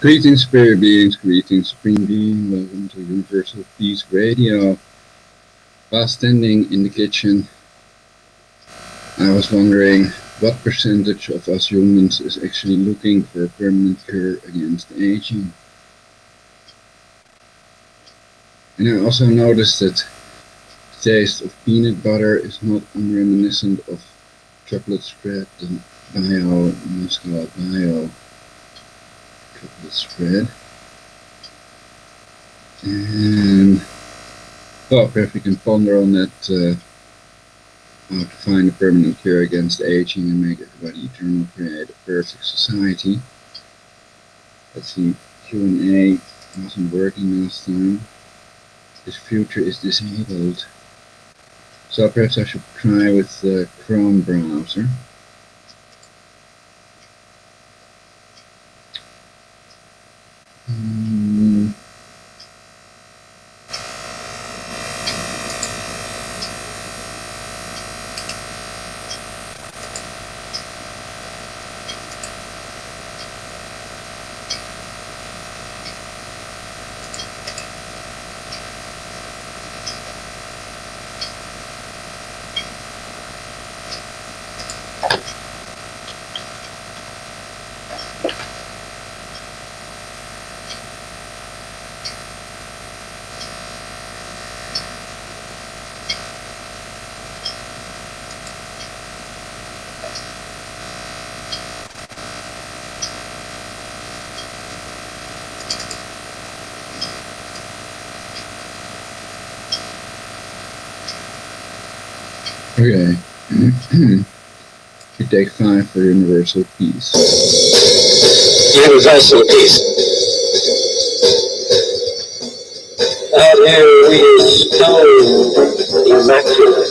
Greetings, spirit beings, greetings, supreme being. Welcome to Universal Peace Radio. While standing in the kitchen, I was wondering what percentage of us humans is actually looking for a permanent cure against aging. And I also noticed that the taste of peanut butter is not unreminiscent of chocolate spread, the bio, muscular bio chocolate spread. And well, perhaps we can ponder on that, how to find a permanent cure against aging and make everybody eternal, create a perfect society. Let's see, Q&A wasn't working last time. This future is disabled. So perhaps I should try with the Chrome browser. Okay. We take 5 for universal peace. Universal peace. Out here we is so immaculate.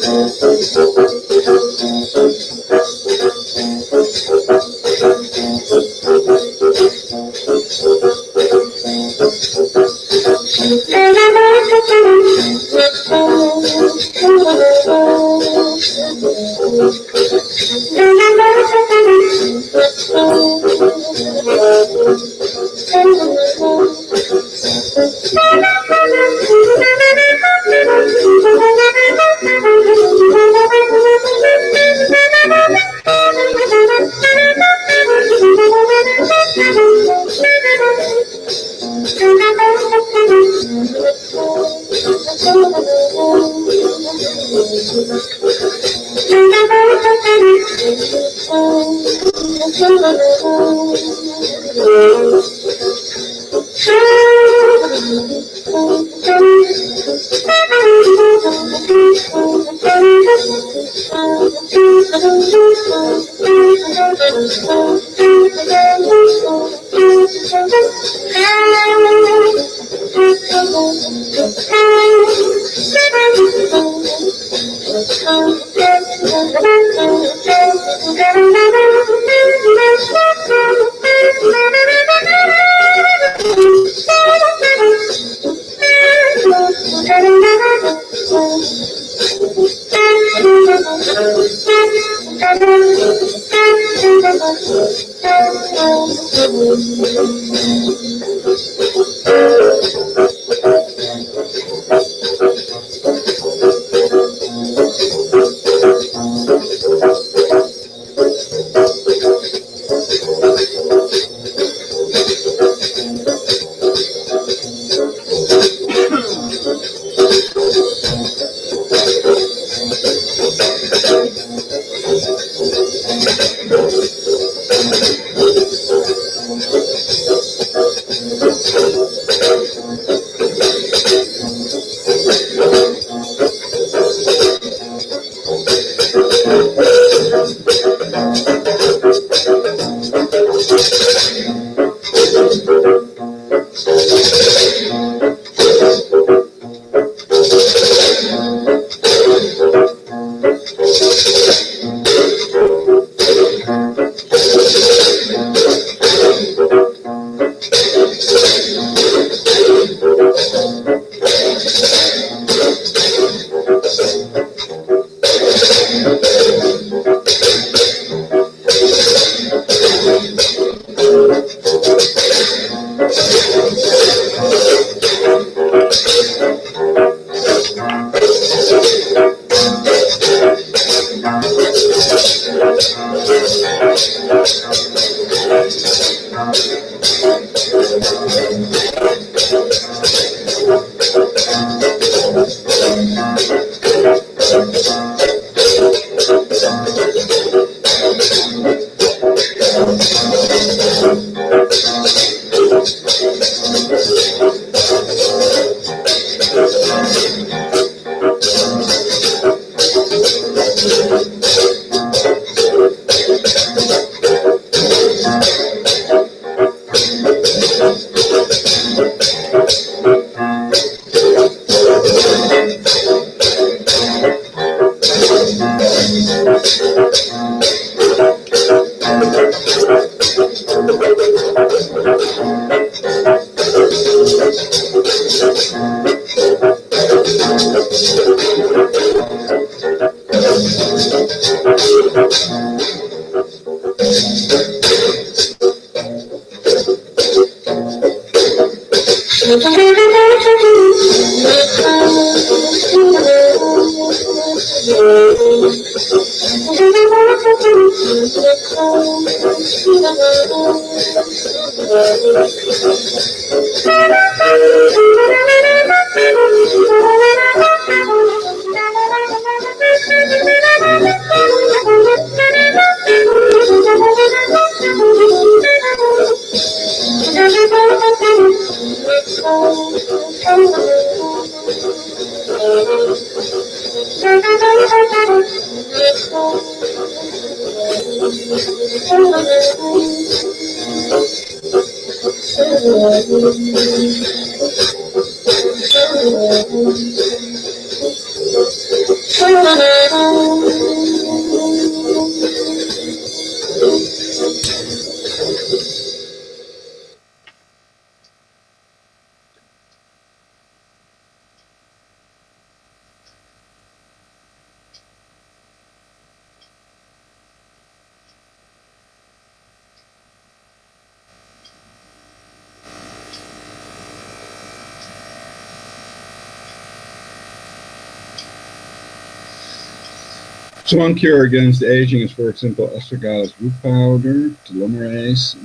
So one cure against aging is, for example, astragalus root powder, telomerase.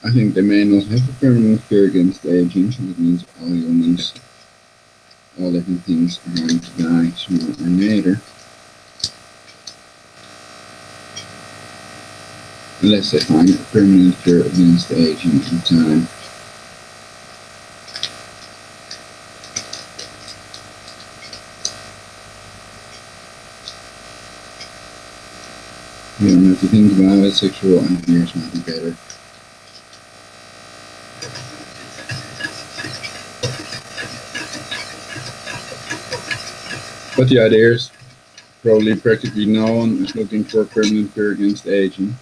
I think they may not have a permanent cure against aging, so that means all humans, all living things are going to die sooner or later. Unless they find a permanent cure against aging in time. You don't have to think about it, sexual engineers might be better. But the idea is probably practically no one is looking for a permanent cure against aging.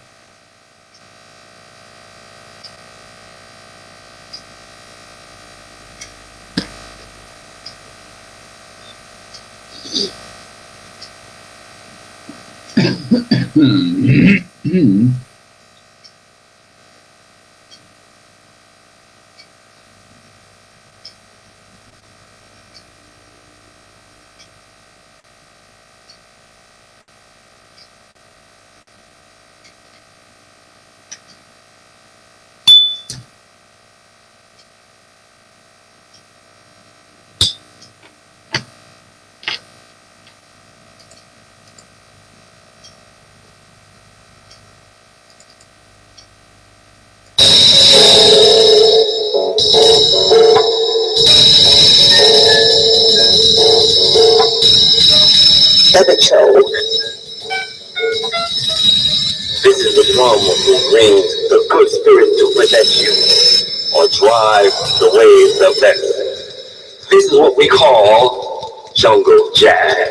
Epicho. This is the drum who brings the good spirit to protect you or drive the waves of that. This is what we call jungle jazz.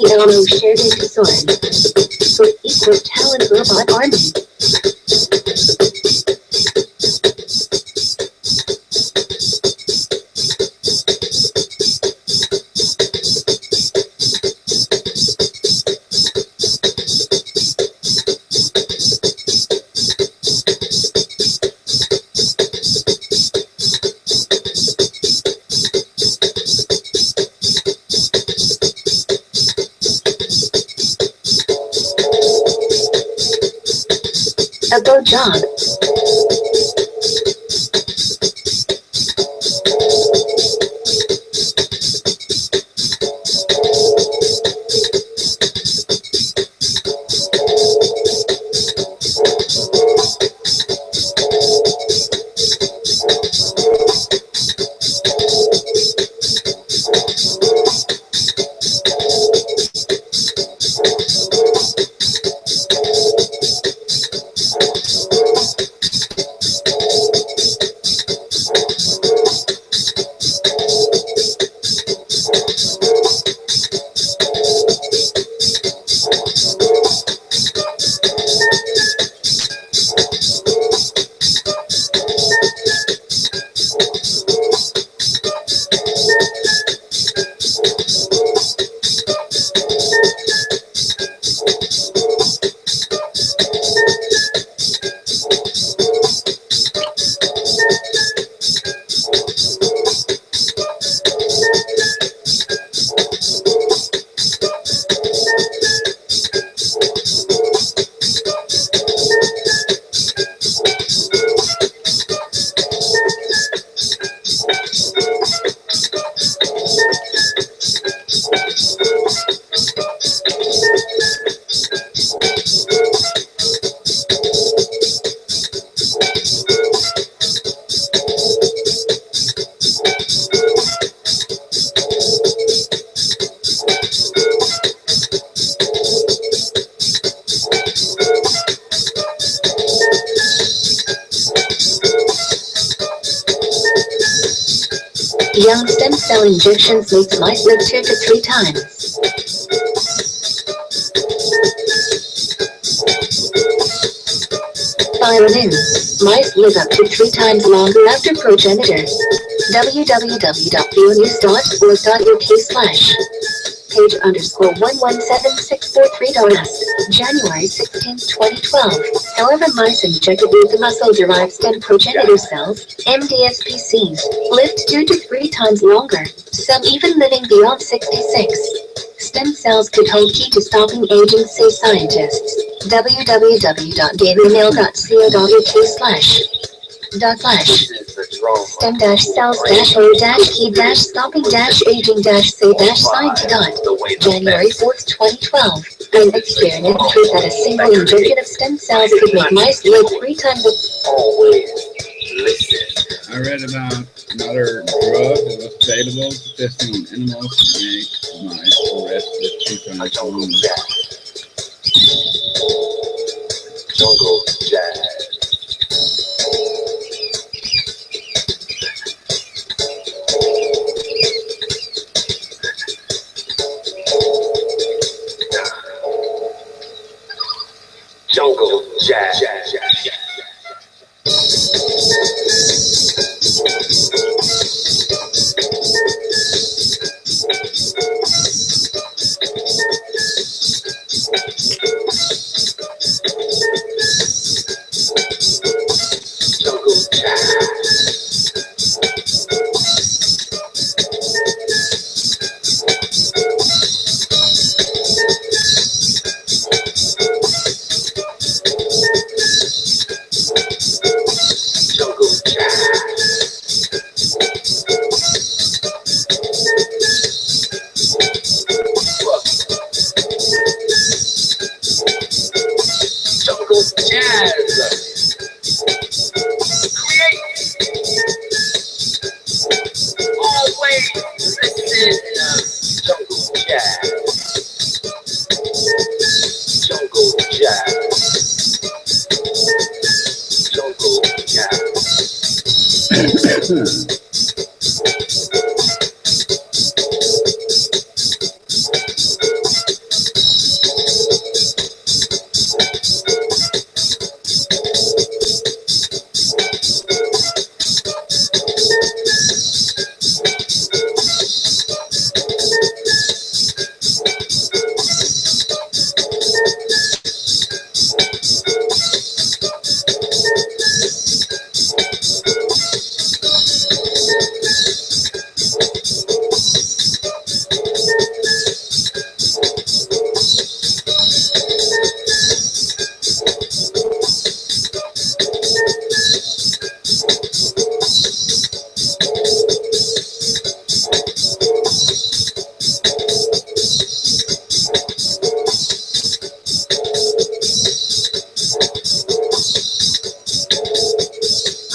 Keanu shared his sword for equal talent robot army. A go job. Young stem cell injections makes mice live 2 to 3 times. Violin. Mice live up to 3 times longer after progenitor. www.bionews.org.uk/ page_117643. January 16, 2012. However, mice injected with the muscle-derived stem progenitor cells, MDSPCs, lived 2 to 3 times longer, some even living beyond 66. Stem cells could hold key to stopping aging, say scientists. www.dailymail.co.uk/ stem-cells-key-stopping-aging-say-science. January 4th, 2012. An experiment proved that a single injection of stem cells could make mice live 3 times Always listen. I read about another drug that was available for testing on animals to make mice rest with 2 times longer. Jungle Jazz. Jungle Jazz. Jungle Jazz. Jungle Jazz. Create. Always listen. Jungle Jazz. Jungle Jazz. Jungle Jazz.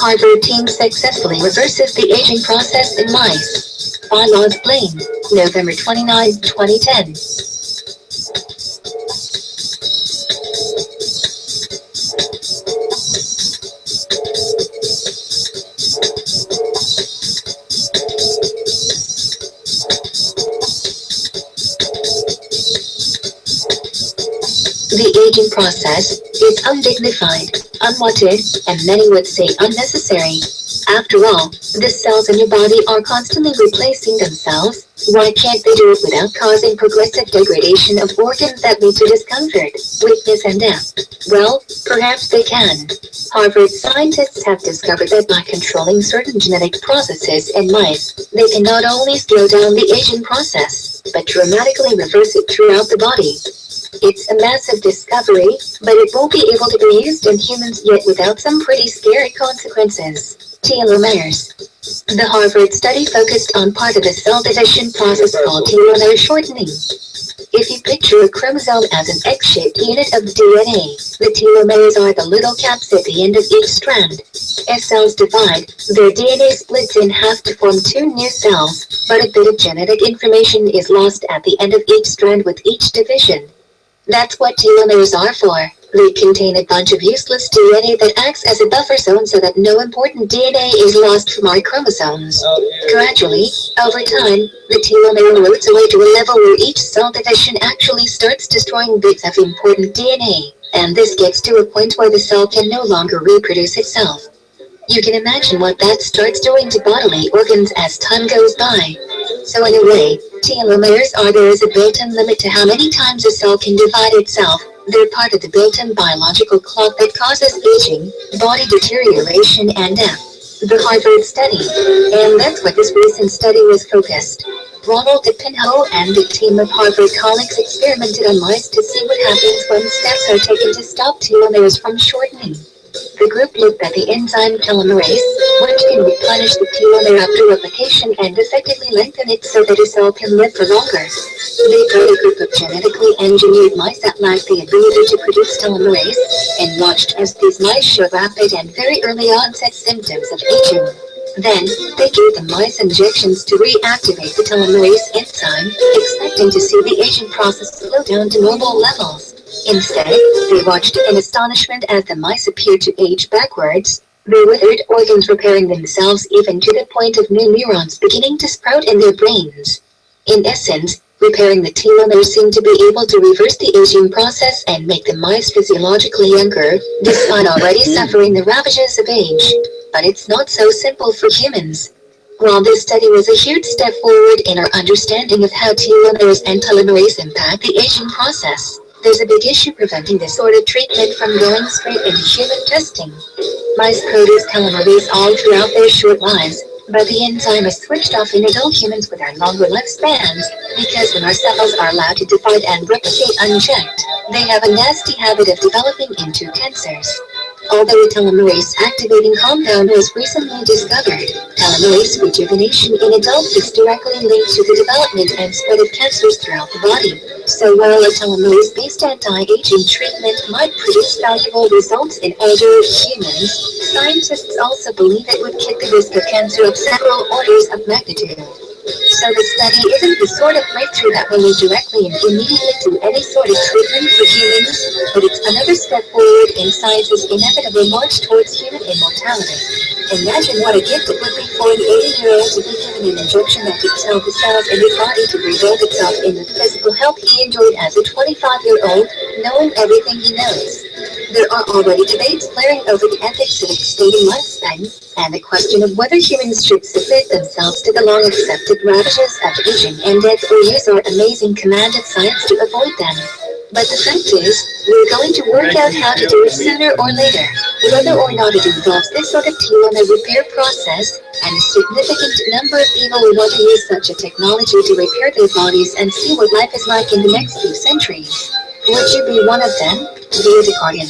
Harvard team successfully reverses the aging process in mice. Bylaws Blaine, November 29, 2010. The aging process is undignified, unwanted, and many would say unnecessary. After all, the cells in your body are constantly replacing themselves. Why can't they do it without causing progressive degradation of organs that lead to discomfort, weakness, and death? Well, perhaps they can. Harvard scientists have discovered that by controlling certain genetic processes in mice, they can not only slow down the aging process, but dramatically reverse it throughout the body. It's a massive discovery, but it won't be able to be used in humans yet without some pretty scary consequences. Telomeres. The Harvard study focused on part of the cell division process called telomere shortening. If you picture a chromosome as an X-shaped unit of DNA, the telomeres are the little caps at the end of each strand. As cells divide, their DNA splits in half to form two new cells, but a bit of genetic information is lost at the end of each strand with each division. That's what telomeres are for. They contain a bunch of useless DNA that acts as a buffer zone so that no important DNA is lost from our chromosomes. Gradually, over time, the telomere erodes away to a level where each cell division actually starts destroying bits of important DNA, and this gets to a point where the cell can no longer reproduce itself. You can imagine what that starts doing to bodily organs as time goes by. So in a way, telomeres are there as a built-in limit to how many times a cell can divide itself. They're part of the built-in biological clock that causes aging, body deterioration, and death. The Harvard study. And that's what this recent study was focused. Ronald DePinho and a team of Harvard colleagues experimented on mice to see what happens when steps are taken to stop telomeres from shortening. The group looked at the enzyme telomerase, which can replenish the telomere after replication and effectively lengthen it so that a cell can live for longer. They brought a group of genetically engineered mice that lacked the ability to produce telomerase, and watched as these mice showed rapid and very early onset symptoms of aging. Then, they gave the mice injections to reactivate the telomerase enzyme, expecting to see the aging process slow down to normal levels. Instead, they watched in astonishment as the mice appeared to age backwards, their withered organs repairing themselves even to the point of new neurons beginning to sprout in their brains. In essence, repairing the telomere seemed to be able to reverse the aging process and make the mice physiologically younger, despite already suffering the ravages of age. But it's not so simple for humans. While this study was a huge step forward in our understanding of how telomeres and telomerase impact the aging process, there's a big issue preventing this sort of treatment from going straight into human testing. Mice produce telomerase all throughout their short lives, but the enzyme is switched off in adult humans with our longer lifespans, because when our cells are allowed to divide and replicate unchecked, they have a nasty habit of developing into cancers. Although a telomerase activating compound was recently discovered, telomerase rejuvenation in adults is directly linked to the development and spread of cancers throughout the body. So while a telomerase-based anti-aging treatment might produce valuable results in elderly humans, scientists also believe it would kick the risk of cancer up several orders of magnitude. So the study isn't the sort of breakthrough that will lead directly and immediately to any sort of treatment for humans, but it's another step forward in science's inevitable march towards human immortality. Imagine what a gift it would be for an 80-year-old to be given an injection that could tell the cells in his body to rebuild itself in the physical health he enjoyed as a 25-year-old, knowing everything he knows. There are already debates flaring over the ethics of extending lifespan, and the question of whether humans should submit themselves to the long-accepted ravages of aging and death or use our amazing command of science to avoid them. But the fact is, we're going to work out how to do it sooner or later, whether or not it involves this sort of telomere repair process, and a significant number of people will want to use such a technology to repair their bodies and see what life is like in the next few centuries. Would you be one of them? Via the Guardian.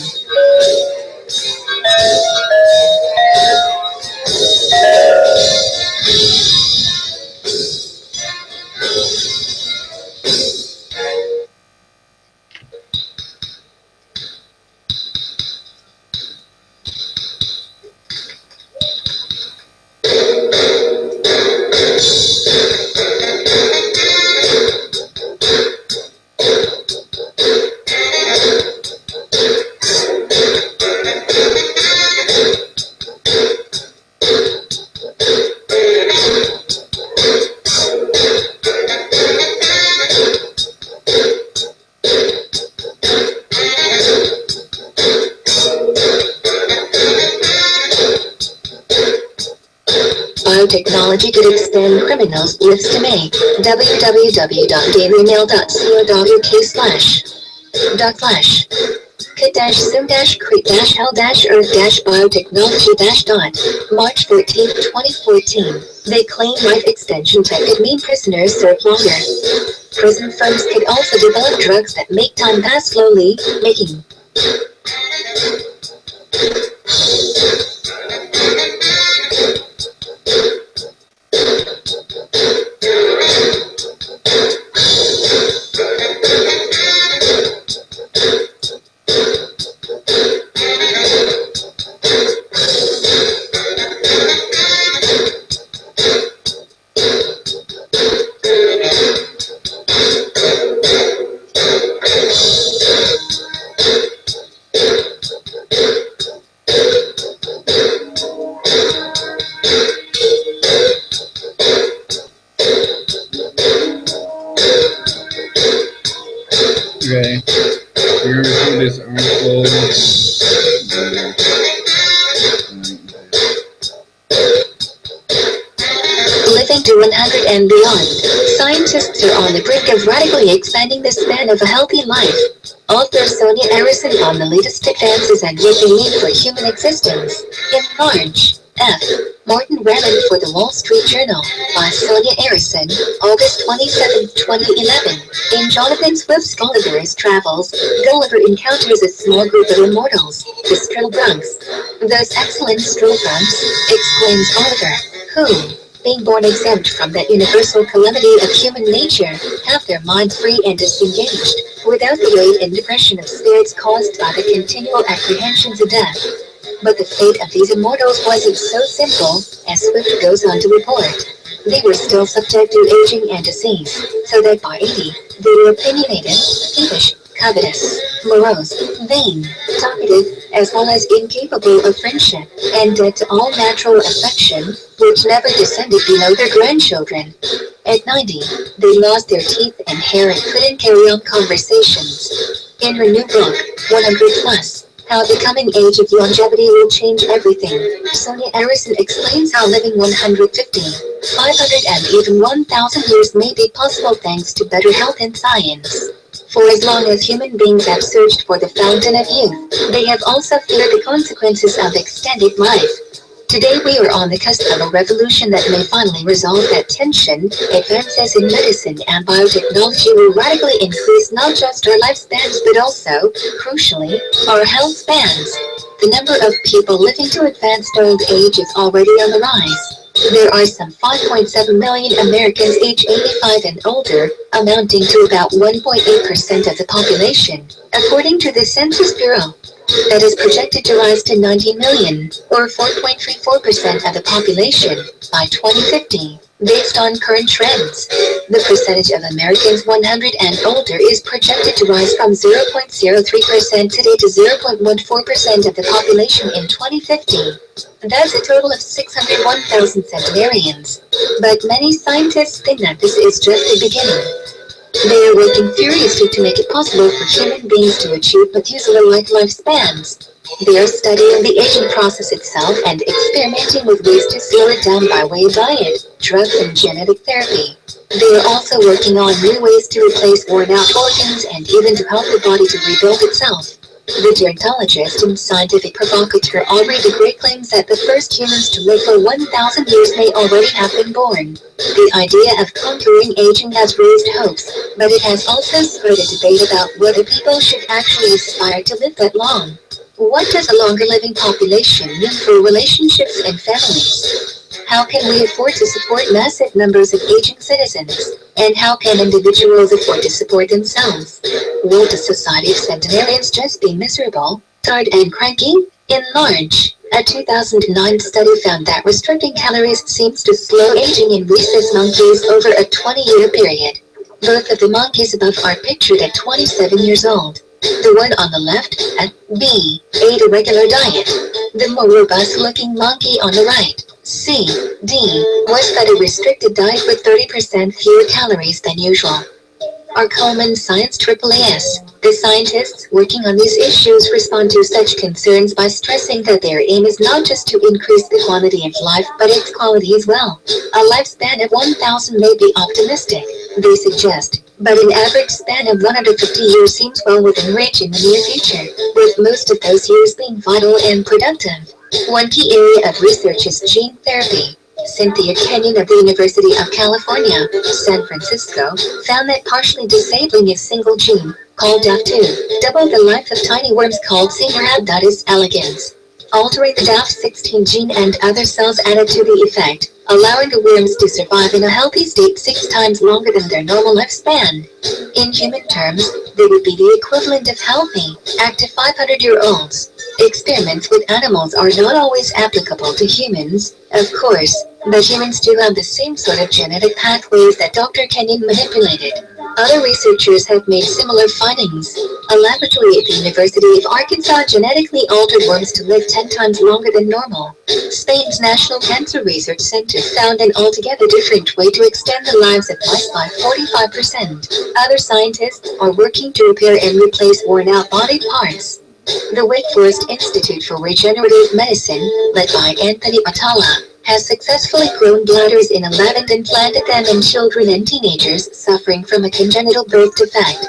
biotechnology could extend criminals' lives to make. www.dailymail.co.uk/. Could-sum-crete-hell-earth-biotechnology-dot. March 14, 2014. They claim life extension tech could mean prisoners serve longer. Prison firms could also develop drugs that make time pass slowly, making Okay, we're going to this article. living to 100 and beyond. Scientists are on the brink of radically expanding the span of a healthy life. Author Sonia Arison on the latest advances and what they mean for human existence. In March, F. Morton Raman for the Wall Street Journal, by Sonia Arison, August 27, 2011. In Jonathan Swift's Gulliver's Travels, Gulliver encounters a small group of immortals, the Struldbrugs. "Those excellent Struldbrugs," exclaims Gulliver, who, being born exempt from that universal calamity of human nature, have their minds free and disengaged, without the weight and depression of spirits caused by the continual apprehensions of death. But the fate of these immortals wasn't so simple, as Swift goes on to report. They were still subject to aging and disease, so that by 80, they were opinionated, peevish, covetous, morose, vain, talkative, as well as incapable of friendship, and dead to all natural affection, which never descended below their grandchildren. At 90, they lost their teeth and hair and couldn't carry on conversations. In her new book, 100 Plus, How the Coming Age of Longevity Will Change Everything, Sonia Arison explains how living 150, 500 and even 1,000 years may be possible thanks to better health and science. For as long as human beings have searched for the fountain of youth, they have also feared the consequences of extended life. Today we are on the cusp of a revolution that may finally resolve that tension. Advances in medicine and biotechnology will radically increase not just our lifespans but also, crucially, our health spans. The number of people living to advanced old age is already on the rise. There are some 5.7 million Americans aged 85 and older, amounting to about 1.8% of the population, according to the Census Bureau. That is projected to rise to 90 million, or 4.34% of the population, by 2050, based on current trends. The percentage of Americans 100 and older is projected to rise from 0.03% today to 0.14% of the population in 2050. That's a total of 601,000 centenarians. But many scientists think that this is just the beginning. They are working furiously to make it possible for human beings to achieve Methuselah-like lifespans. They are studying the aging process itself and experimenting with ways to slow it down by way of diet, drugs, and genetic therapy. They are also working on new ways to replace worn-out organs and even to help the body to rebuild itself. The gerontologist and scientific provocateur Aubrey de Grey claims that the first humans to live for 1,000 years may already have been born. The idea of conquering aging has raised hopes, but it has also spurred a debate about whether people should actually aspire to live that long. What does a longer living population mean for relationships and families? How can we afford to support massive numbers of aging citizens? And how can individuals afford to support themselves? Will the society of centenarians just be miserable, tired and cranky? In March, a 2009 study found that restricting calories seems to slow aging in rhesus monkeys over a 20-year period. Both of the monkeys above are pictured at 27 years old. The one on the left, at B, ate a regular diet. The more robust-looking monkey on the right, C, D, was fed a restricted diet with 30% fewer calories than usual. Our Coleman Science AAAS. The scientists working on these issues respond to such concerns by stressing that their aim is not just to increase the quantity of life but its quality as well. A lifespan of 1,000 may be optimistic, they suggest, but an average span of 150 years seems well within reach in the near future, with most of those years being vital and productive. One key area of research is gene therapy. Cynthia Kenyon of the University of California, San Francisco, found that partially disabling a single gene, called DAF2, doubled the life of tiny worms called Caenorhabditis elegans. Altering the DAF16 gene and other cells added to the effect, allowing the worms to survive in a healthy state 6 times longer than their normal lifespan. In human terms, they would be the equivalent of healthy, active 500-year-olds. Experiments with animals are not always applicable to humans, of course, but humans do have the same sort of genetic pathways that Dr. Kenyon manipulated. Other researchers have made similar findings. A laboratory at the University of Arkansas genetically altered worms to live 10 times longer than normal. Spain's National Cancer Research Center found an altogether different way to extend the lives of mice by 45%. Other scientists are working to repair and replace worn-out body parts. The Wake Forest Institute for Regenerative Medicine, led by Anthony Atala, has successfully grown bladders in a lab and implanted them in children and teenagers suffering from a congenital birth defect.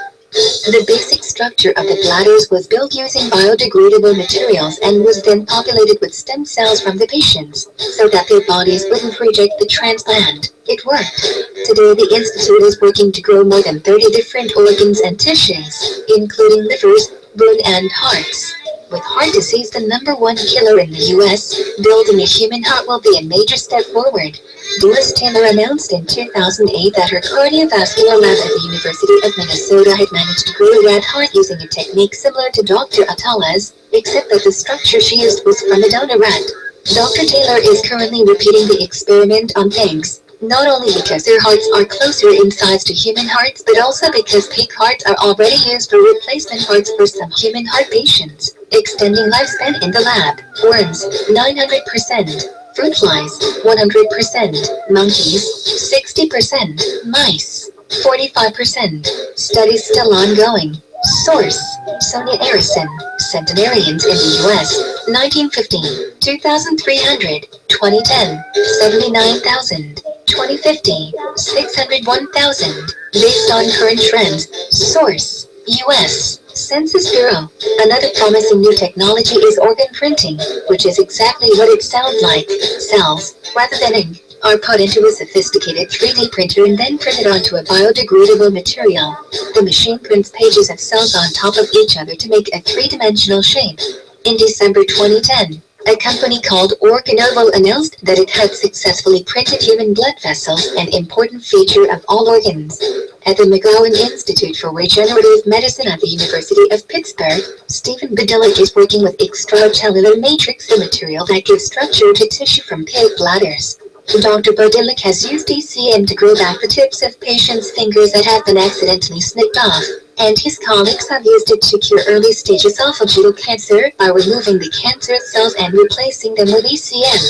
The basic structure of the bladders was built using biodegradable materials and was then populated with stem cells from the patients, so that their bodies wouldn't reject the transplant. It worked. Today the Institute is working to grow more than 30 different organs and tissues, including livers, bone and hearts. With heart disease the #1 killer in the U.S., building a human heart will be a major step forward. Doris Taylor announced in 2008 that her cardiovascular lab at the University of Minnesota had managed to grow a rat heart using a technique similar to Dr. Atala's, except that the structure she used was from a donor rat. Dr. Taylor is currently repeating the experiment on pigs. Not only because their hearts are closer in size to human hearts, but also because pig hearts are already used for replacement hearts for some human heart patients. Extending lifespan in the lab. Worms, 900%. Fruit flies, 100%. Monkeys, 60%. Mice, 45%. Studies still ongoing. Source: Sonia Arison, Centenarians in the U.S., 1915, 2,300, 2010, 79,000, 2050, 601,000, based on current trends. Source: U.S. Census Bureau. Another promising new technology is organ printing, which is exactly what it sounds like. Cells, rather than ink, are put into a sophisticated 3D printer and then printed onto a biodegradable material. The machine prints pages of cells on top of each other to make a three-dimensional shape. In December 2010, a company called Organovo announced that it had successfully printed human blood vessels, an important feature of all organs. At the McGowan Institute for Regenerative Medicine at the University of Pittsburgh, Stephen Badilla is working with extracellular matrix, the material that gives structure to tissue from pig bladders. Dr. Bodilic has used ECM to grow back the tips of patients' fingers that have been accidentally snipped off, and his colleagues have used it to cure early-stage esophageal cancer by removing the cancerous cells and replacing them with ECM.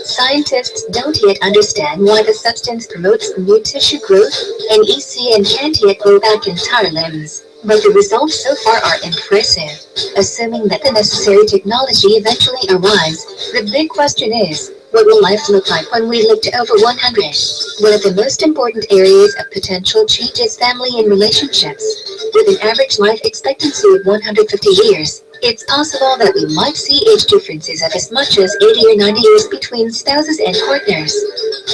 Scientists don't yet understand why the substance promotes new tissue growth, and ECM can't yet grow back entire limbs. But the results so far are impressive. Assuming that the necessary technology eventually arrives, the big question is, what will life look like when we live to over 100? One of the most important areas of potential change is family and relationships. With an average life expectancy of 150 years, it's possible that we might see age differences of as much as 80 or 90 years between spouses and partners.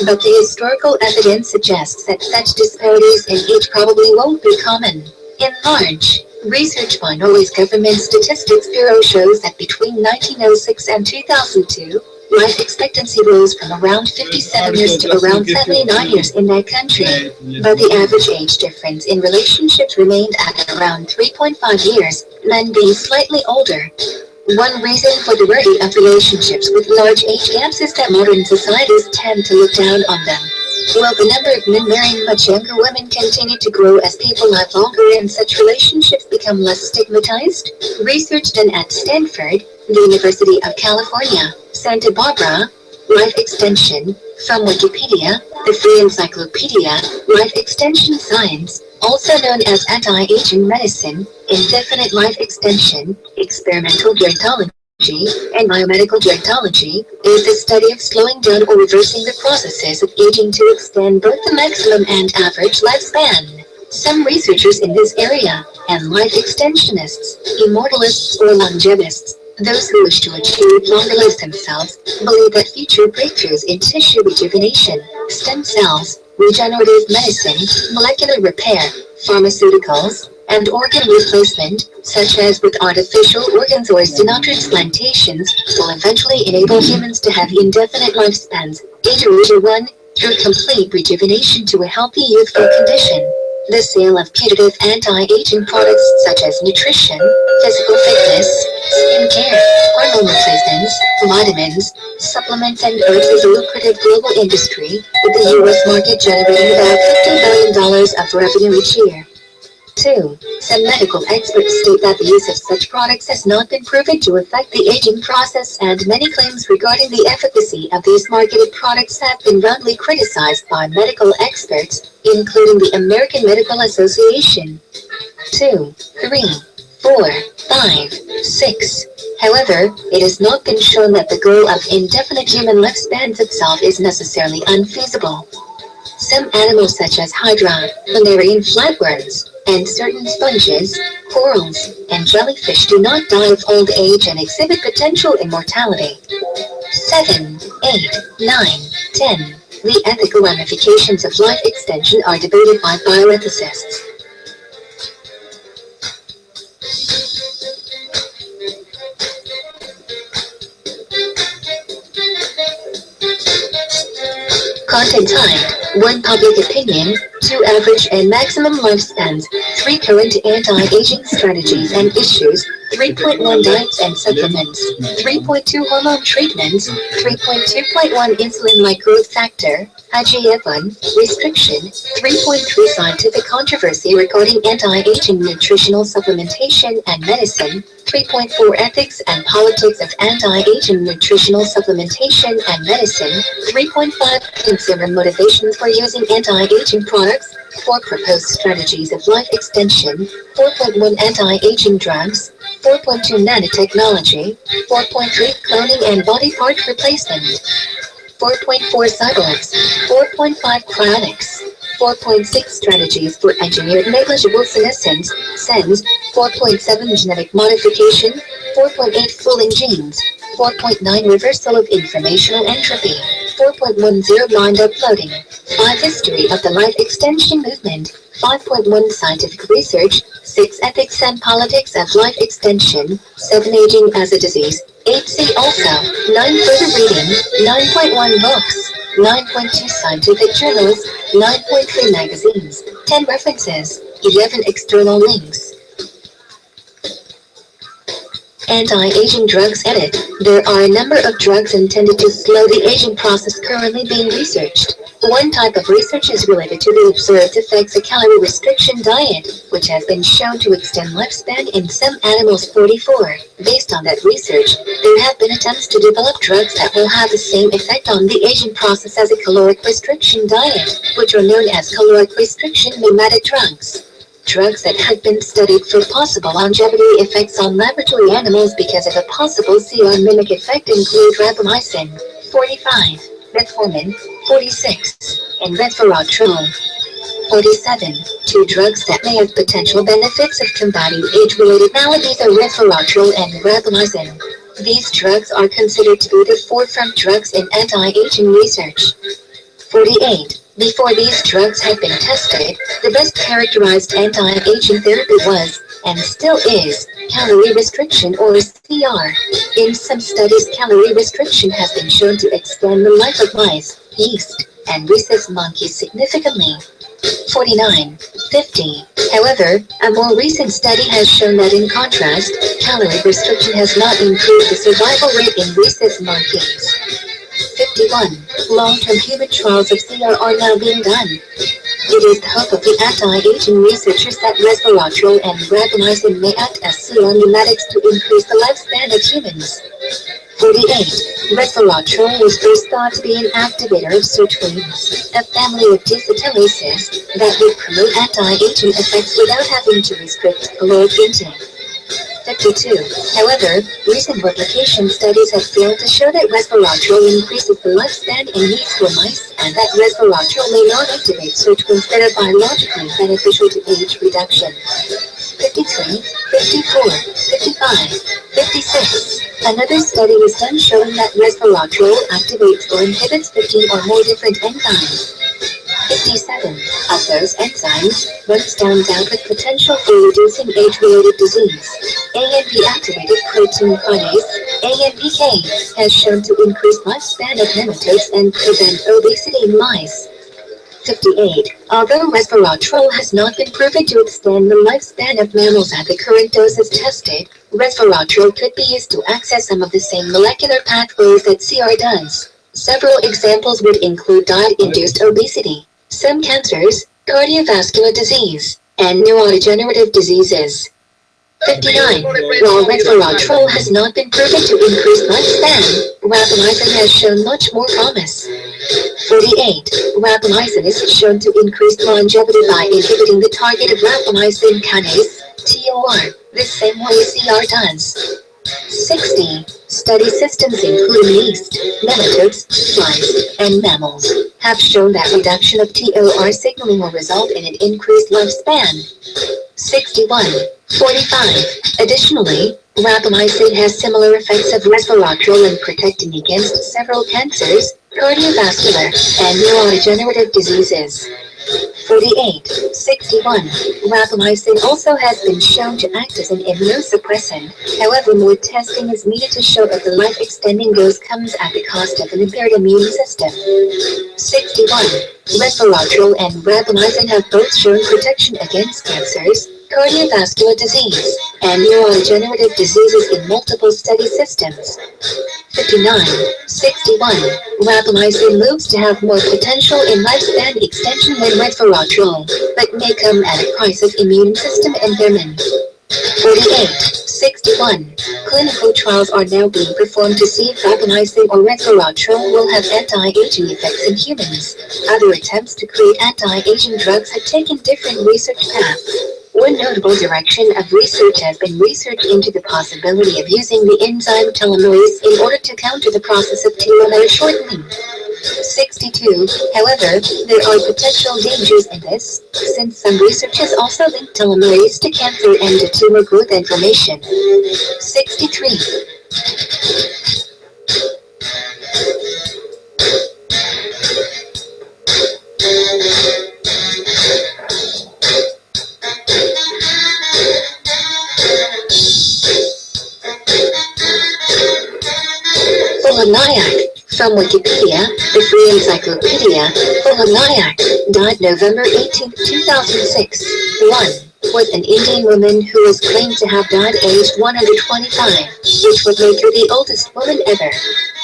But the historical evidence suggests that such disparities in age probably won't be common. In large, research by Norway's Government Statistics Bureau shows that between 1906 and 2002, life expectancy rose from around 57 years to around 79 years in that country, but the average age difference in relationships remained at around 3.5 years, men being slightly older. One reason for the rarity of relationships with large age gaps is that modern societies tend to look down on them. Will the number of men marrying much younger women continue to grow as people live longer and such relationships become less stigmatized? Research done at Stanford, the University of California, Santa Barbara, Life Extension, from Wikipedia, the Free Encyclopedia, Life Extension Science, also known as anti-aging medicine, indefinite life extension, experimental gerontology, and biomedical gerontology is the study of slowing down or reversing the processes of aging to extend both the maximum and average lifespan. Some researchers in this area, and life extensionists, immortalists or longevists, those who wish to achieve longer lives themselves, believe that future breakthroughs in tissue rejuvenation, stem cells, regenerative medicine, molecular repair, pharmaceuticals, and organ replacement, such as with artificial organs or xenotransplantations, will eventually enable humans to have indefinite lifespans, either 1, through complete rejuvenation to a healthy youthful condition. The sale of putative anti-aging products such as nutrition, physical fitness, skincare, hormone replacements, vitamins, supplements and herbs is a lucrative global industry, with the U.S. market generating about $50 billion of revenue each year. 2. Some medical experts state that the use of such products has not been proven to affect the aging process, and many claims regarding the efficacy of these marketed products have been roundly criticized by medical experts, including the American Medical Association. 2, 3, 4, 5, 6. However, it has not been shown that the goal of indefinite human lifespans itself is necessarily unfeasible. Some animals such as hydra, Valerian flatworms, and certain sponges, corals, and jellyfish do not die of old age and exhibit potential immortality. 7, 8, 9, 10. The ethical ramifications of life extension are debated by bioethicists. Content time, 1 public opinion, 2 average and maximum lifespans, 3 current anti-aging strategies and issues, 3.1 diets and supplements, 3.2 hormone treatments, 3.2.1 insulin-like growth factor, IGF-1, restriction, 3.3 scientific controversy regarding anti-aging nutritional supplementation and medicine, 3.4 ethics and politics of anti-aging nutritional supplementation and medicine, 3.5 consumer motivations for using anti-aging products, 4 proposed strategies of life extension, 4.1 anti-aging drugs, 4.2 nanotechnology, 4.3 cloning and body part replacement, 4.4 cyborgs, 4.5 cryonics, 4.6 strategies for engineered negligible senescence, SENS, 4.7 genetic modification, 4.8 fooling genes, 4.9 reversal of informational entropy, 4.10 blind uploading, 5 history of the life extension movement, 5.1 scientific research, 6 ethics and politics of life extension, 7 aging as a disease, 8 see also, 9 further reading, 9.1 books, 9.2 scientific journals, 9.3 magazines, 10 references, 11 external links. Anti-aging drugs edit. There are a number of drugs intended to slow the aging process currently being researched. One type of research is related to the observed effects of calorie restriction diet, which has been shown to extend lifespan in some animals 44. Based on that research, there have been attempts to develop drugs that will have the same effect on the aging process as a caloric restriction diet, which are known as caloric restriction mimetic drugs. Drugs that had been studied for possible longevity effects on laboratory animals because of a possible CR mimic effect include rapamycin, 45, metformin, 46, and resveratrol, 47. 2 drugs that may have potential benefits of combating age-related maladies are resveratrol and rapamycin. These drugs are considered to be the forefront drugs in anti-aging research. 48. Before these drugs had been tested, the best characterized anti-aging therapy was, and still is, calorie restriction or CR. In some studies, calorie restriction has been shown to extend the life of mice, yeast, and rhesus monkeys significantly. 49, 50. However, a more recent study has shown that in contrast, calorie restriction has not improved the survival rate in rhesus monkeys. 51. Long-term human trials of CR are now being done. It is the hope of the anti-aging researchers that resveratrol and rapamycin may act as CR mimetics to increase the lifespan of humans. 48. Resveratrol was first thought to be an activator of sirtuins, a family of deacetylases that would promote anti-aging effects without having to restrict caloric intake. 52. However, recent replication studies have failed to show that resveratrol increases the lifespan in yeast or mice, and that resveratrol may not activate sirtuins that are biologically beneficial to age reduction. 53, 54, 55, 56. Another study was done showing that resveratrol activates or inhibits 15 or more different enzymes. 57. Of those enzymes, one stands out with potential for reducing age-related disease. AMP-activated protein kinase, AMPK, has shown to increase lifespan of nematodes and prevent obesity in mice. 58. Although resveratrol has not been proven to extend the lifespan of mammals at the current doses tested, resveratrol could be used to access some of the same molecular pathways that CR does. Several examples would include diet-induced obesity, some cancers, cardiovascular disease, and neurodegenerative diseases. 59. While resveratrol has not been proven to increase lifespan, rapamycin has shown much more promise. 48. Rapamycin is shown to increase longevity by inhibiting the target of rapamycin kinase, TOR, the same way CR does. 60. Study systems including yeast, nematodes, flies, and mammals have shown that reduction of TOR signaling will result in an increased lifespan. 61. 45. Additionally, rapamycin has similar effects of resveratrol in protecting against several cancers, cardiovascular, and neurodegenerative diseases. 48. 61. Rapamycin also has been shown to act as an immunosuppressant. However, more testing is needed to show if the life-extending dose comes at the cost of an impaired immune system. 61. Resveratrol and rapamycin have both shown protection against cancers, cardiovascular disease, and neurodegenerative diseases in multiple study systems. 59. 61. Rapamycin looks to have more potential in lifespan extension than resveratrol, but may come at a price of immune system impairment. 48. 61. Clinical trials are now being performed to see if rapamycin or resveratrol will have anti-aging effects in humans. Other attempts to create anti-aging drugs have taken different research paths. One notable direction of research has been research into the possibility of using the enzyme telomerase in order to counter the process of telomere shortening. 62. However, there are potential dangers in this, since some research has also linked telomerase to cancer and to tumor growth inflammation. 63. Fulaniac. From Wikipedia, the Free Encyclopedia, Fulaniac, died November 18, 2006. 1. Was an Indian woman who was claimed to have died aged 125, which would make her the oldest woman ever.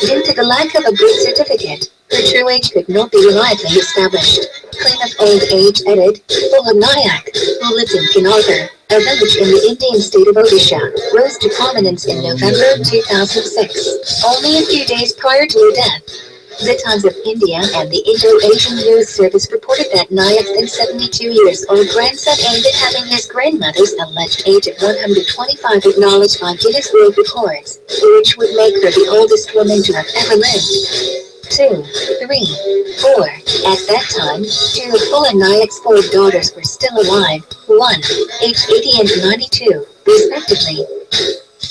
Due to the lack of a birth certificate, her true age could not be reliably established. Claim of old age added, Fulanayak, who lived in Kinarthur, a village in the Indian state of Odisha, rose to prominence in November 2006, only a few days prior to her death. The Times of India and the Indo-Asian News Service reported that Nayak's then 72-years-old grandson aimed at having his grandmother's alleged age of 125 acknowledged by Guinness World Records, which would make her the oldest woman to have ever lived. 2, 3, 4. At that time, 2 of Fulanayak's 4 daughters were still alive, 1, aged 80 and 92, respectively.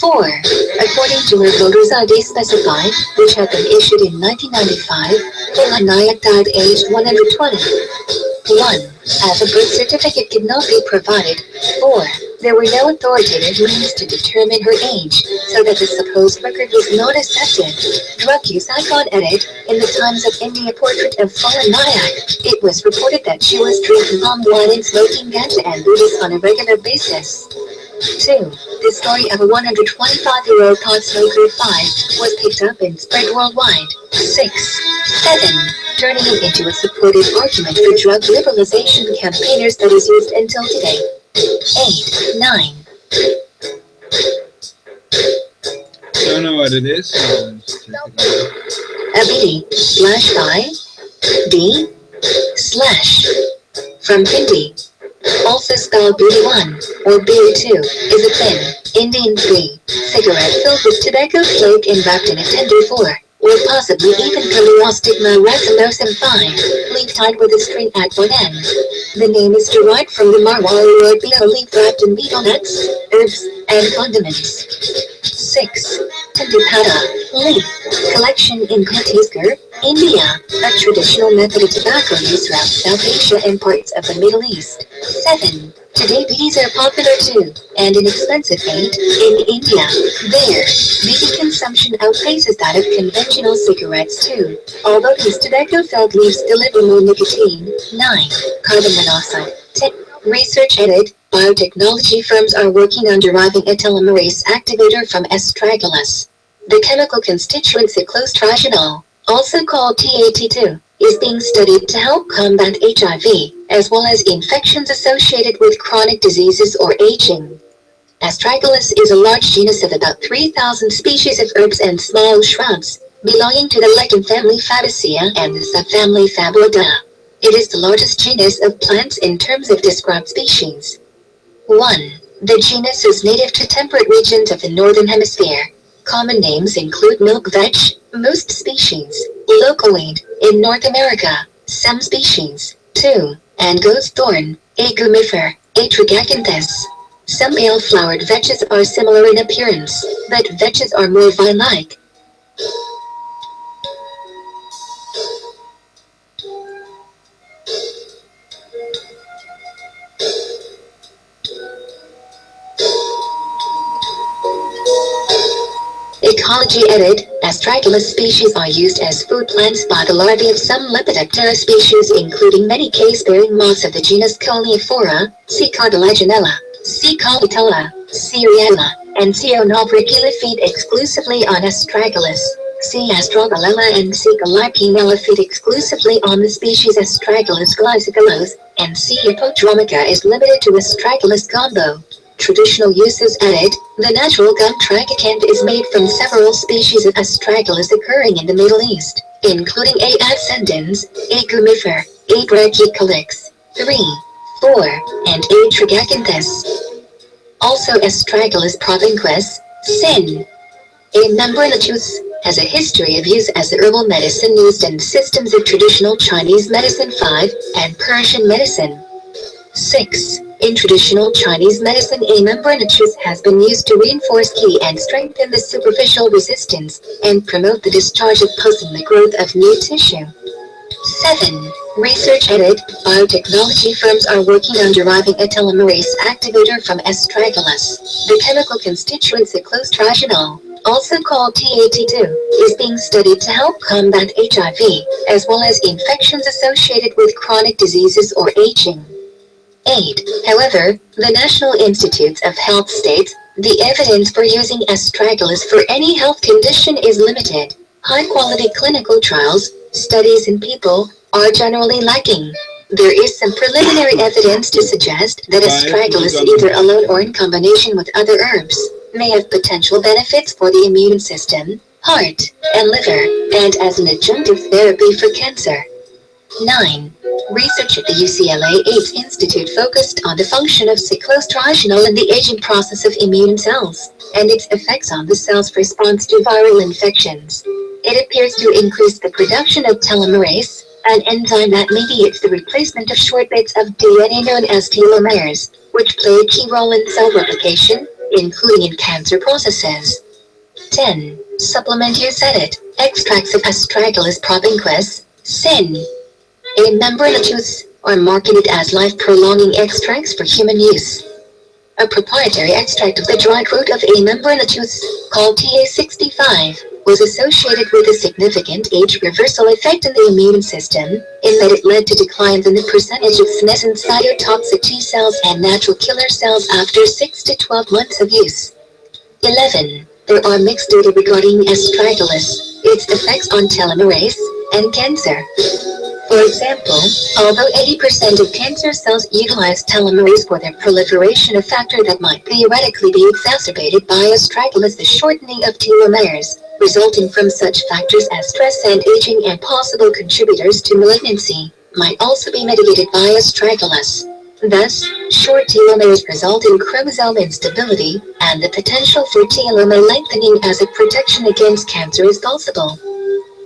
4. According to her voter's ID specified, which had been issued in 1995, Fulanayak died aged 120. 1. As a birth certificate could not be provided. 4. There were no authoritative means to determine her age, so that the supposed record was not accepted. Drug use icon edit. In the Times of India portrait of Fulanayak, it was reported that she was drinking palm wine and smoking ganja and Buddhas on a regular basis. 2. The story of a 125-year-old pot smoker 5 was picked up and spread worldwide. 6. 7. Turning it into a supported argument for drug liberalization campaigners that is used until today. 8. 9. don't know what it is. Let's check it out. ABD/D/ from Hindi, also spelled BD1 or BD2, is a thin, Indian free cigarette filled with tobacco flake and wrapped in a tender four, or possibly even Caleostigma racemosum fine, leaf tied with a string at one end. The name is derived from the marwari or betel leaf wrapped in betel nuts, herbs, and condiments. 6. Tandupada leaf collection in Chhattisgarh, India, a traditional method of tobacco use throughout South Asia and parts of the Middle East. 7. Today BDs are popular too, and inexpensive 8. In India, there, BD consumption outpaces that of conventional cigarettes too, although these tobacco-filled leaves deliver more nicotine. 9. Carbon monoxide. 10. Research edit. Biotechnology firms are working on deriving a telomerase activator from astragalus. The chemical constituent cyclostragenol, also called TAT2, is being studied to help combat HIV, as well as infections associated with chronic diseases or aging. Astragalus is a large genus of about 3,000 species of herbs and small shrubs, belonging to the lichen family Fabaceae and the subfamily Fabuloida. It is the largest genus of plants in terms of described species. 1. The genus is native to temperate regions of the northern hemisphere. Common names include milk vetch, most species, locoweed, in North America, some species. 2. Ango's thorn, Agumifer, Atragacanthus. Some ale-flowered vetches are similar in appearance, but vetches are more vine-like. Ecology edit. Astragalus species are used as food plants by the larvae of some Lepidoptera species, including many case-bearing moths of the genus Coleophora, C. cartilaginella, C. caulitella, C. Riella, and C. onobricula feed exclusively on Astragalus. C. astragalella and C. galipinella feed exclusively on the species Astragalus glycigulose, and C. hippodromica is limited to Astragalus combo. Traditional uses edit. The natural gum tragacanth is made from several species of astragalus occurring in the Middle East, including A. ascendens, A. gumifer, A. brachycalyx, 3, 4, and A. tragacanthus. Also Astragalus propinquus, sin. A. membranaceus, has a history of use as a herbal medicine used in systems of traditional Chinese medicine 5, and Persian medicine. 6. In traditional Chinese medicine, A. membranaceus has been used to reinforce qi and strengthen the superficial resistance, and promote the discharge of pus and the growth of new tissue. 7. Research edit. Biotechnology firms are working on deriving a telomerase activator from astragalus. The chemical constituent cyclostragenol, also called TAT2, is being studied to help combat HIV, as well as infections associated with chronic diseases or aging. 8. However, the National Institutes of Health states, the evidence for using astragalus for any health condition is limited. High-quality clinical trials, studies in people, are generally lacking. There is some preliminary evidence to suggest that astragalus, either alone or in combination with other herbs, may have potential benefits for the immune system, heart, and liver, and as an adjunctive therapy for cancer. 9. Research at the UCLA AIDS Institute focused on the function of cyclostragenol in the aging process of immune cells, and its effects on the cell's response to viral infections. It appears to increase the production of telomerase, an enzyme that mediates the replacement of short bits of DNA known as telomeres, which play a key role in cell replication, including in cancer processes. 10. Supplement use edit. Extracts of Astragalus propinquus, sin. A. membranaceus, are marketed as life-prolonging extracts for human use. A proprietary extract of the dried root of A. membranaceus, called TA65, was associated with a significant age reversal effect in the immune system, in that it led to declines in the percentage of senescent cytotoxic T cells and natural killer cells after 6 to 12 months of use. 11. There are mixed data regarding astragalus, its effects on telomerase, and cancer. For example, although 80% of cancer cells utilize telomerase for their proliferation, a factor that might theoretically be exacerbated by ostragal is the shortening of telomeres, resulting from such factors as stress and aging, and possible contributors to malignancy might also be mitigated by astragalus. Thus, short telomeres result in chromosome instability, and the potential for telomere lengthening as a protection against cancer is possible.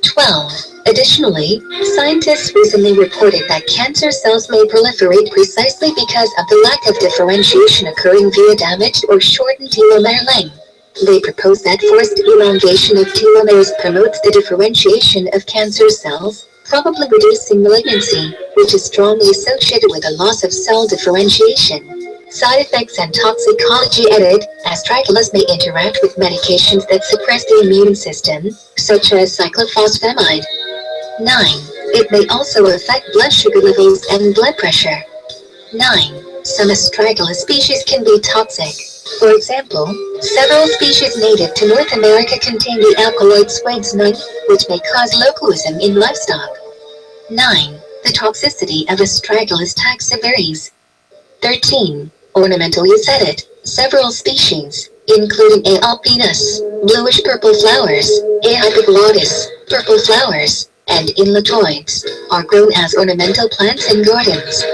12. Additionally, scientists recently reported that cancer cells may proliferate precisely because of the lack of differentiation occurring via damaged or shortened telomere length. They propose that forced elongation of telomeres promotes the differentiation of cancer cells, probably reducing malignancy, which is strongly associated with a loss of cell differentiation. Side effects and toxicology. Edit. Astragalus may interact with medications that suppress the immune system, such as cyclophosphamide. 9. It may also affect blood sugar levels and blood pressure. 9. Some astragalus species can be toxic. For example, several species native to North America contain the alkaloid swagsnine, which may cause locoism in livestock. 9. The toxicity of astragalus taxa varies. 13. Ornamental use. Edit. Several species, including A. alpinus, bluish-purple flowers, A. hypoglotis, purple flowers, and inlatoids, are grown as ornamental plants in gardens.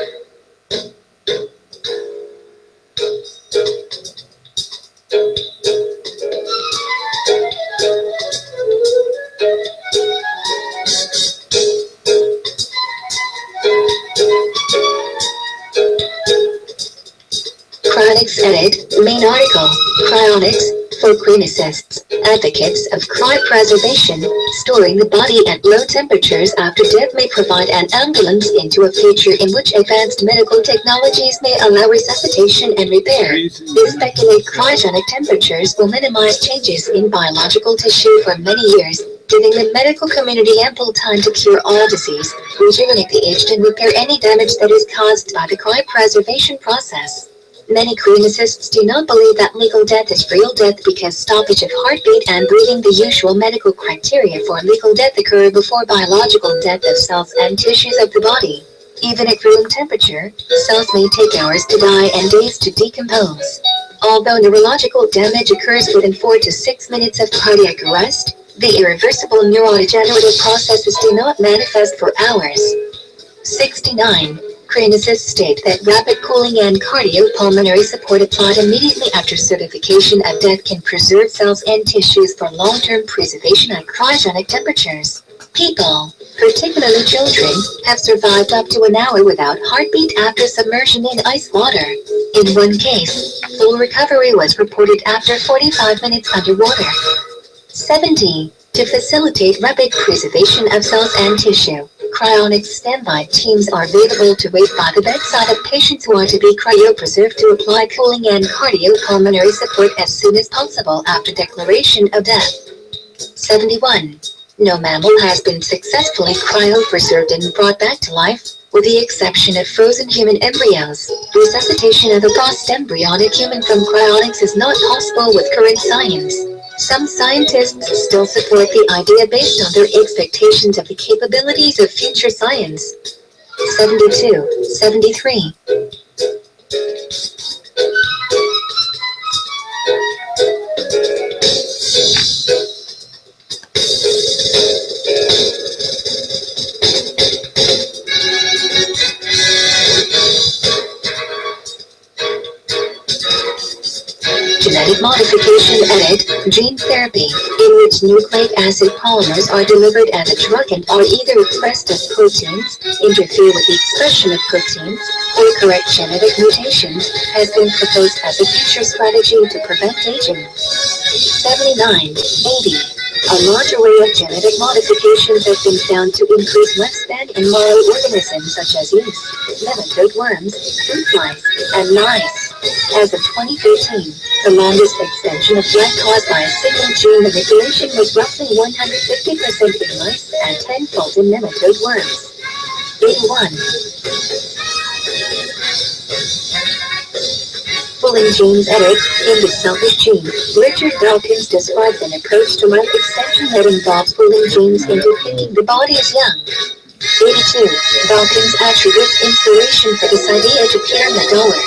Cryonics. Edit. Main article. Cryonics, for clinicists, advocates of cryopreservation, storing the body at low temperatures after death, may provide an ambulance into a future in which advanced medical technologies may allow resuscitation and repair. They speculate cryogenic temperatures will minimize changes in biological tissue for many years, giving the medical community ample time to cure all disease, rejuvenate the aged, and repair any damage that is caused by the cryopreservation process. Many clinicists do not believe that legal death is real death because stoppage of heartbeat and breathing, the usual medical criteria for legal death, occur before biological death of cells and tissues of the body. Even at room temperature, cells may take hours to die and days to decompose. Although neurological damage occurs within 4 to 6 minutes of cardiac arrest, the irreversible neurodegenerative processes do not manifest for hours. 69. Clinicists state that rapid cooling and cardiopulmonary support applied immediately after certification of death can preserve cells and tissues for long-term preservation at cryogenic temperatures. People, particularly children, have survived up to an hour without heartbeat after submersion in ice water. In one case, full recovery was reported after 45 minutes underwater. 70. To facilitate rapid preservation of cells and tissue, cryonics standby teams are available to wait by the bedside of patients who are to be cryopreserved to apply cooling and cardiopulmonary support as soon as possible after declaration of death. 71. No mammal has been successfully cryopreserved and brought back to life, with the exception of frozen human embryos. Resuscitation of a post-embryonic human from cryonics is not possible with current science. Some scientists still support the idea based on their expectations of the capabilities of future science. 72. 73. Genetic modification. Edit. Gene therapy, in which nucleic acid polymers are delivered as a drug and are either expressed as proteins, interfere with the expression of proteins, or correct genetic mutations, has been proposed as a future strategy to prevent aging. 79. 80. A large array of genetic modifications have been found to increase lifespan in microorganisms such as yeast, nematode worms, fruit flies, and mice. As of 2013, the longest extension of life caused by a single gene manipulation was roughly 150% in mice and tenfold in nematode worms. 81. Pulling genes. Edit. In The Selfish Gene, Richard Dawkins describes an approach to life extension that involves pulling genes into thinking the body is young. 82. Dawkins attributes inspiration for this idea to Peter Medawer.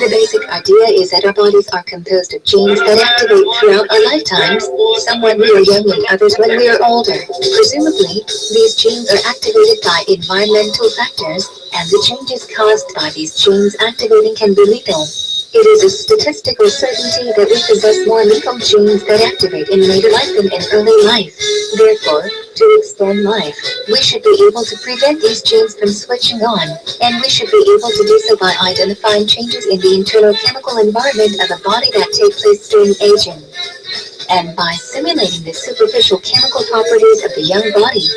The basic idea is that our bodies are composed of genes that activate throughout our lifetimes, some when we are young and others when we are older. Presumably, these genes are activated by environmental factors, and the changes caused by these genes activating can be lethal. It is a statistical certainty that we possess more lethal genes that activate in later life than in early life. Therefore, to extend life, we should be able to prevent these genes from switching on, and we should be able to do so by identifying changes in the internal chemical environment of a body that take place during aging, and by simulating the superficial chemical properties of the young body.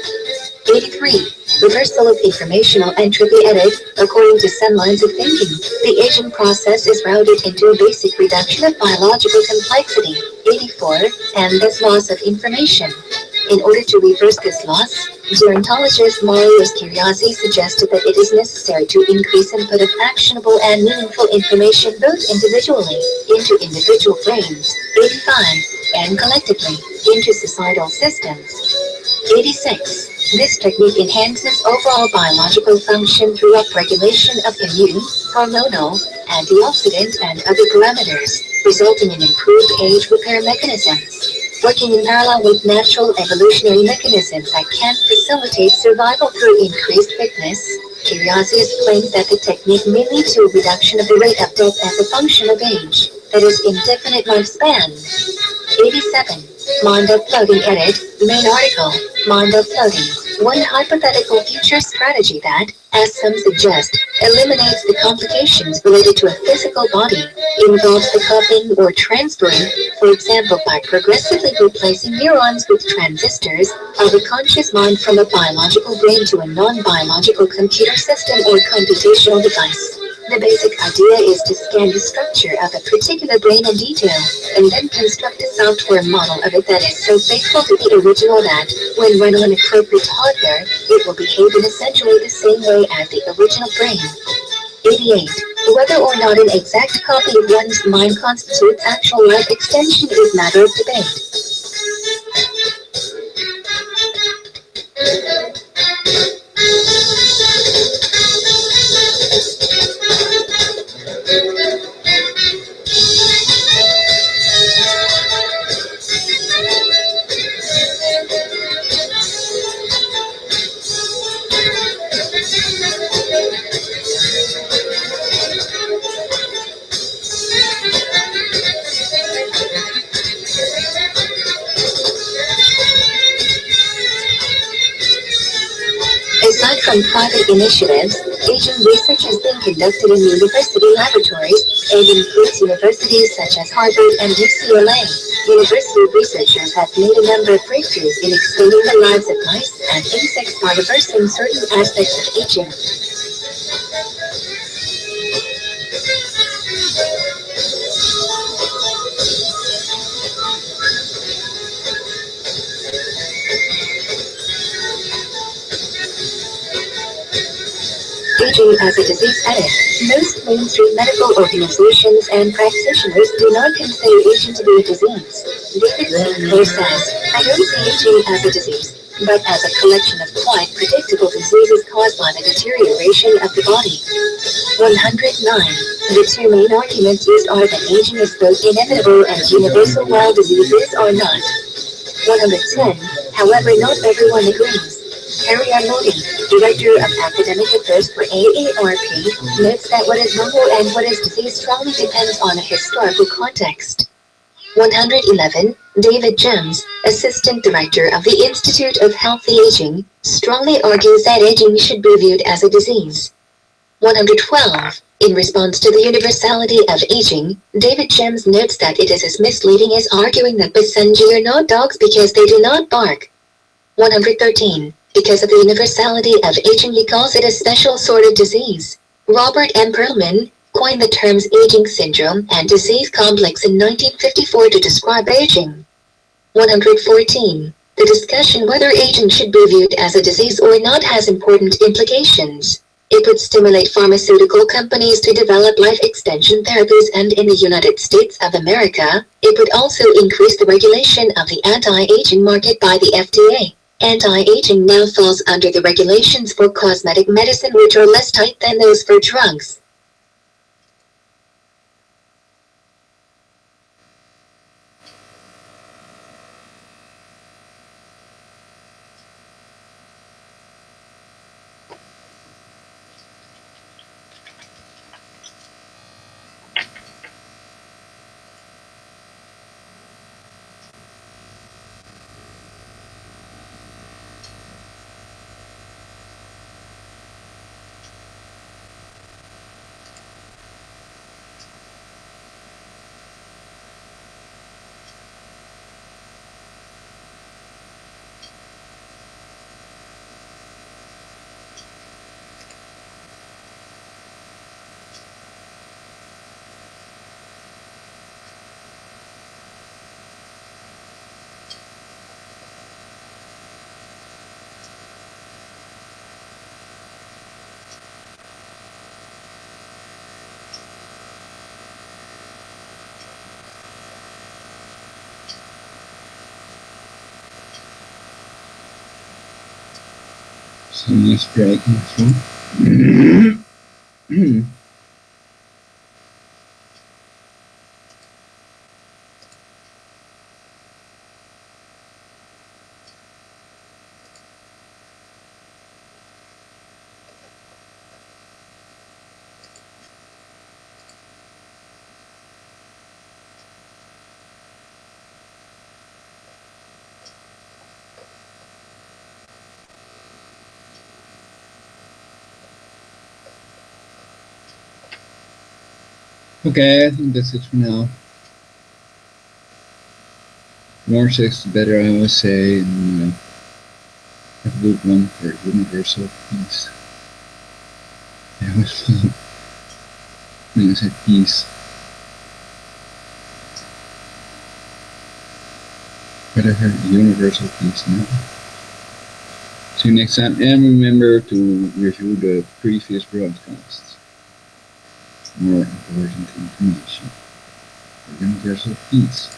83. Reversal of informational entropy edit. According to some lines of thinking, the aging process is routed into a basic reduction of biological complexity. 84. And this loss of information. In order to reverse this loss, gerontologist Marius Curiasi suggested that it is necessary to increase input of actionable and meaningful information both individually, into individual brains, 85, and collectively, into societal systems. 86. This technique enhances overall biological function through upregulation of immune, hormonal, antioxidant, and other parameters, resulting in improved age repair mechanisms. Working in parallel with natural evolutionary mechanisms that can facilitate survival through increased fitness, Curiasi explains that the technique may lead to a reduction of the rate of death as a function of age, that is, indefinite lifespan. 87. Mind uploading edit. Main article. Mind uploading. One hypothetical future strategy that, as some suggest, eliminates the complications related to a physical body, involves the coupling or transferring, for example by progressively replacing neurons with transistors, of a conscious mind from a biological brain to a non-biological computer system or computational device. The basic idea is to scan the structure of a particular brain in detail, and then construct a software model of it that is so faithful to the original that, when run on appropriate hardware, it will behave in essentially the same way as the original brain. 88. Whether or not an exact copy of one's mind constitutes actual life extension is matter of debate. Aside from private initiatives, aging research has been conducted in university laboratories, and includes universities such as Harvard and UCLA. University researchers have made a number of breakthroughs in extending the lives of mice and insects by reversing certain aspects of aging. Aging as a disease edit. Most mainstream medical organizations and practitioners do not consider aging to be a disease. David Sinclair says, I don't see aging as a disease, but as a collection of quite predictable diseases caused by the deterioration of the body. 109. The two main arguments used are that aging is both inevitable and universal while diseases are not. 110. However, not everyone agrees. Harry R. Moody, Director of Academic Affairs for AARP, notes that what is normal and what is disease strongly depends on a historical context. 111. David Jones, Assistant Director of the Institute of Healthy Aging, strongly argues that aging should be viewed as a disease. 112. In response to the universality of aging, David Jones notes that it is as misleading as arguing that Basenji are not dogs because they do not bark. 113. Because of the universality of aging, he calls it a special sort of disease. Robert M. Perlman coined the terms aging syndrome and disease complex in 1954 to describe aging. 114. The discussion whether aging should be viewed as a disease or not has important implications. It would stimulate pharmaceutical companies to develop life extension therapies, and in the United States of America, it would also increase the regulation of the anti-aging market by the FDA. Anti-aging now falls under the regulations for cosmetic medicine, which are less tight than those for drugs. So nice break in this one. Okay, I think that's it for now. More sex, the better, I always say, and have a good one for universal peace. I always when I said peace. But I heard universal peace now. See you next time, and remember to review the previous broadcasts. More important information for universal peace.